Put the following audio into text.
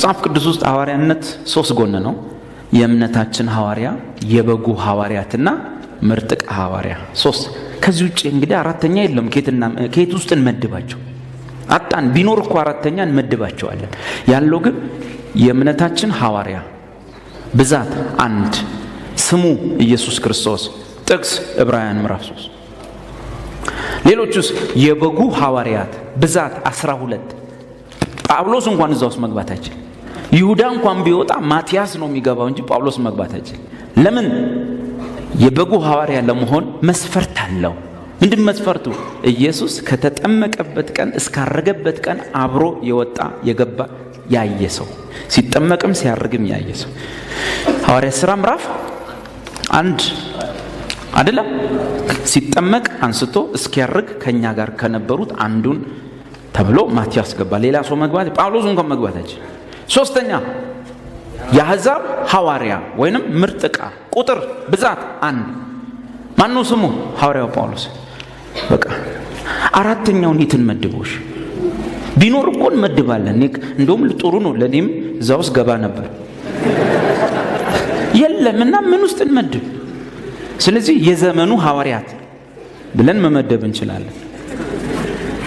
መጽሐፍ ቅዱስ ውስጥ ሐዋርያነት 3 ጎን ነው። የእምነታችን ሐዋርያ፣ የበጉ ሐዋርያትና ምርጥ ዕቃ ሐዋርያ 3። ከዚህ ውጪ እንግዲህ አራተኛ የለም። ከየት ውስጥ እንመድባቸው? አጣን። ቢኖር እኮ አራተኛ እንመድባቸዋለን። ያለው ግን የእምነታችን ሐዋርያ ብዛት 1፣ ስሙ ኢየሱስ ክርስቶስ፣ ጥቅስ ዕብራውያን ምዕራፍ 3። ሌሎቹስ የበጉ ሐዋርያት ብዛት 12። ጳውሎስ እንኳን እዛ ውስጥ መግባት አይችልም። ይሁዳ እንኳን ቢወጣ ማቲያስ ነው የሚገባው እንጂ ጳውሎስ መግባት አይችልም። ለምን? የበጉ ሐዋርያ ለመሆን መስፈርት አለው። ምንድን መስፈርቱ? ኢየሱስ ከተጠመቀበት ቀን እስካረገበት ቀን አብሮ የወጣ የገባ ያየ ሰው፣ ሲጠመቅም ሲያርግም ያየ ሰው። ሐዋርያት ሥራ ምዕራፍ 1 አይደለም? ሲጠመቅ አንስቶ እስኪያርግ ከኛ ጋር ከነበሩት አንዱን ተብሎ ማቲያስ ገባ። ሌላ ሰው መግባት ጳውሎስ እንኳን መግባት አይችልም። 3ኛ የአሕዛብ ሐዋርያ ወይንም ምርጥ ዕቃ ቁጥር ብዛት 1 ማነው? ስሙ ሐዋርያው ጳውሎስ። በቃ አራተኛውን የትን መድቦሽ? ቢኖር እኮ እንመድባለን። እንደውም ጥሩ ነው። ለኔም እዛ ውስጥ ገባ ነበር። የለምና ምን ውስጥ እንመድብ? ስለዚህ የዘመኑ ሐዋርያት ብለን መመደብ እንችላለን።